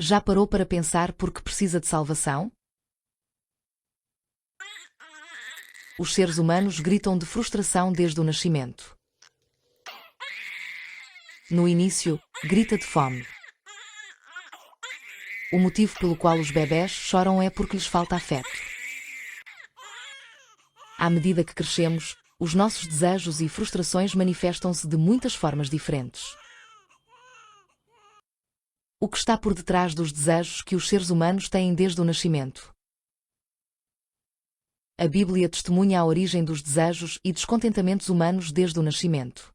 Já parou para pensar por que precisa de salvação? Os seres humanos gritam de frustração desde o nascimento. No início, grita de fome. O motivo pelo qual os bebés choram é porque lhes falta afeto. À medida que crescemos, os nossos desejos e frustrações manifestam-se de muitas formas diferentes. O que está por detrás dos desejos que os seres humanos têm desde o nascimento? A Bíblia testemunha a origem dos desejos e descontentamentos humanos desde o nascimento.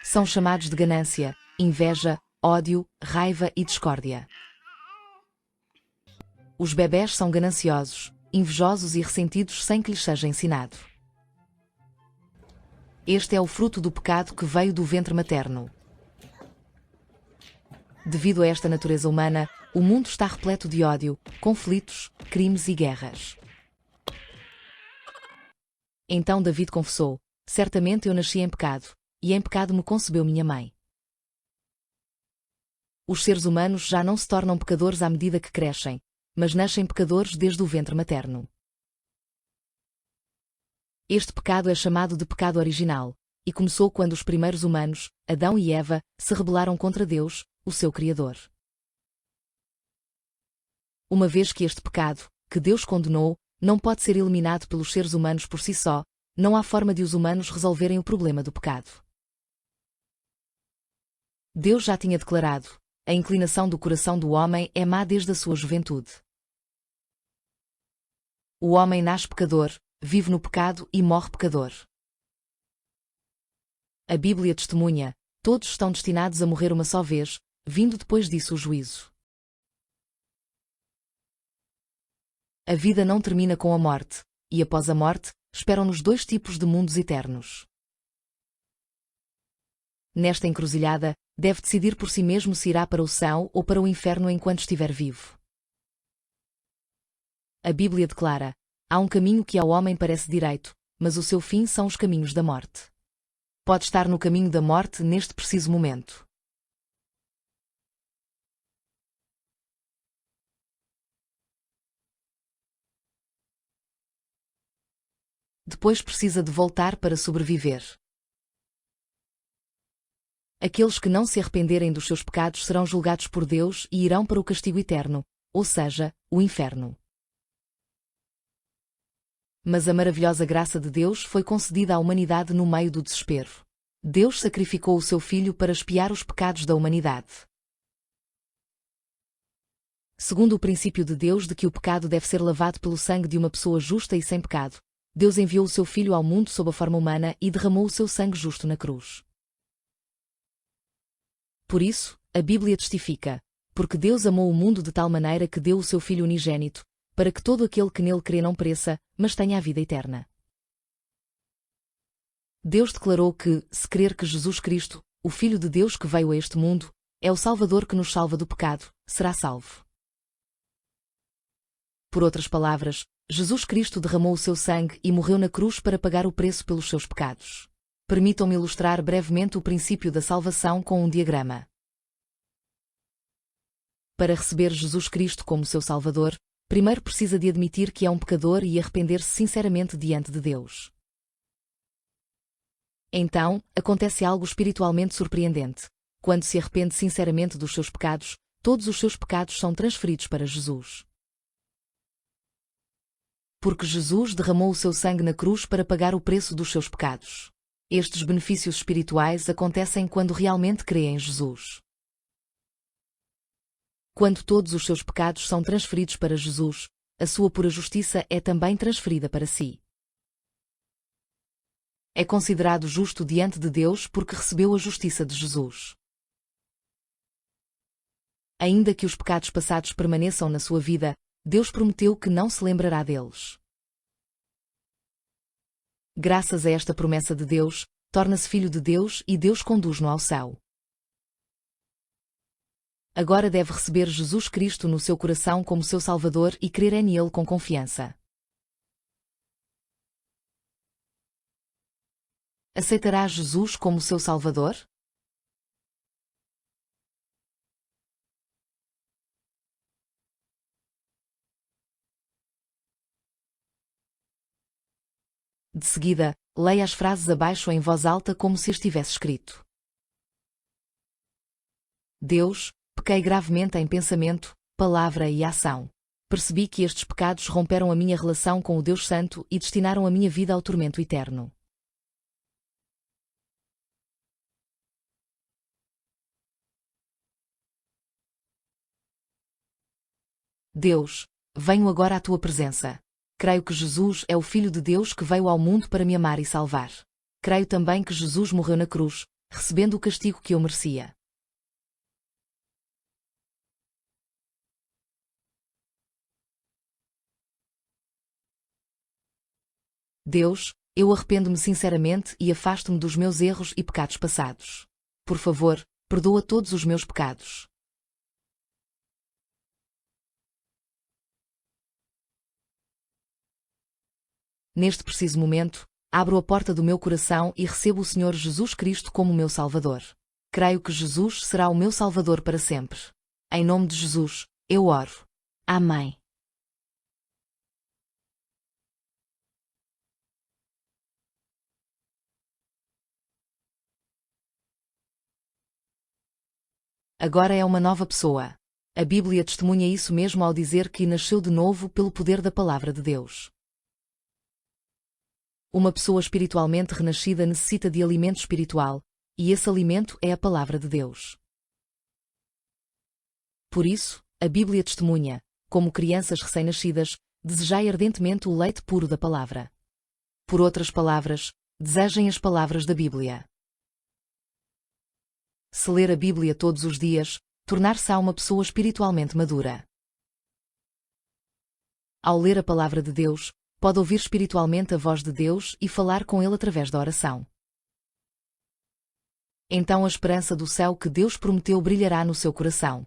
São chamados de ganância, inveja, ódio, raiva e discórdia. Os bebés são gananciosos, invejosos e ressentidos sem que lhes seja ensinado. Este é o fruto do pecado que veio do ventre materno. Devido a esta natureza humana, o mundo está repleto de ódio, conflitos, crimes e guerras. Então David confessou: certamente eu nasci em pecado, e em pecado me concebeu minha mãe. Os seres humanos já não se tornam pecadores à medida que crescem, mas nascem pecadores desde o ventre materno. Este pecado é chamado de pecado original, e começou quando os primeiros humanos, Adão e Eva, se rebelaram contra Deus, o seu Criador. Uma vez que este pecado, que Deus condenou, não pode ser eliminado pelos seres humanos por si só, não há forma de os humanos resolverem o problema do pecado. Deus já tinha declarado: a inclinação do coração do homem é má desde a sua juventude. O homem nasce pecador, vive no pecado e morre pecador. A Bíblia testemunha: todos estão destinados a morrer uma só vez, vindo depois disso o juízo. A vida não termina com a morte, e após a morte, esperam-nos dois tipos de mundos eternos. Nesta encruzilhada, deve decidir por si mesmo se irá para o céu ou para o inferno enquanto estiver vivo. A Bíblia declara: há um caminho que ao homem parece direito, mas o seu fim são os caminhos da morte. Pode estar no caminho da morte neste preciso momento. Depois precisa de voltar para sobreviver. Aqueles que não se arrependerem dos seus pecados serão julgados por Deus e irão para o castigo eterno, ou seja, o inferno. Mas a maravilhosa graça de Deus foi concedida à humanidade no meio do desespero. Deus sacrificou o seu Filho para expiar os pecados da humanidade. Segundo o princípio de Deus de que o pecado deve ser lavado pelo sangue de uma pessoa justa e sem pecado, Deus enviou o seu Filho ao mundo sob a forma humana e derramou o seu sangue justo na cruz. Por isso, a Bíblia testifica: porque Deus amou o mundo de tal maneira que deu o seu Filho unigênito, para que todo aquele que nele crê não pereça, mas tenha a vida eterna. Deus declarou que, se crer que Jesus Cristo, o Filho de Deus que veio a este mundo, é o Salvador que nos salva do pecado, será salvo. Por outras palavras, Jesus Cristo derramou o seu sangue e morreu na cruz para pagar o preço pelos seus pecados. Permitam-me ilustrar brevemente o princípio da salvação com um diagrama. Para receber Jesus Cristo como seu Salvador, primeiro precisa de admitir que é um pecador e arrepender-se sinceramente diante de Deus. Então, acontece algo espiritualmente surpreendente. Quando se arrepende sinceramente dos seus pecados, todos os seus pecados são transferidos para Jesus. Porque Jesus derramou o seu sangue na cruz para pagar o preço dos seus pecados. Estes benefícios espirituais acontecem quando realmente crê em Jesus. Quando todos os seus pecados são transferidos para Jesus, a sua pura justiça é também transferida para si. É considerado justo diante de Deus porque recebeu a justiça de Jesus. Ainda que os pecados passados permaneçam na sua vida, Deus prometeu que não se lembrará deles. Graças a esta promessa de Deus, torna-se filho de Deus e Deus conduz-no ao céu. Agora deve receber Jesus Cristo no seu coração como seu Salvador e crer nele com confiança. Aceitará Jesus como seu Salvador? De seguida, leia as frases abaixo em voz alta como se estivesse escrito. Deus, pequei gravemente em pensamento, palavra e ação. Percebi que estes pecados romperam a minha relação com o Deus Santo e destinaram a minha vida ao tormento eterno. Deus, venho agora à tua presença. Creio que Jesus é o Filho de Deus que veio ao mundo para me amar e salvar. Creio também que Jesus morreu na cruz, recebendo o castigo que eu merecia. Deus, eu arrependo-me sinceramente e afasto-me dos meus erros e pecados passados. Por favor, perdoa todos os meus pecados. Neste preciso momento, abro a porta do meu coração e recebo o Senhor Jesus Cristo como meu Salvador. Creio que Jesus será o meu Salvador para sempre. Em nome de Jesus, eu oro. Amém. Agora é uma nova pessoa. A Bíblia testemunha isso mesmo ao dizer que nasceu de novo pelo poder da Palavra de Deus. Uma pessoa espiritualmente renascida necessita de alimento espiritual, e esse alimento é a Palavra de Deus. Por isso, a Bíblia testemunha, como crianças recém-nascidas, desejai ardentemente o leite puro da Palavra. Por outras palavras, desejem as palavras da Bíblia. Se ler a Bíblia todos os dias, tornar-se-á uma pessoa espiritualmente madura. Ao ler a Palavra de Deus, pode ouvir espiritualmente a voz de Deus e falar com Ele através da oração. Então a esperança do céu que Deus prometeu brilhará no seu coração.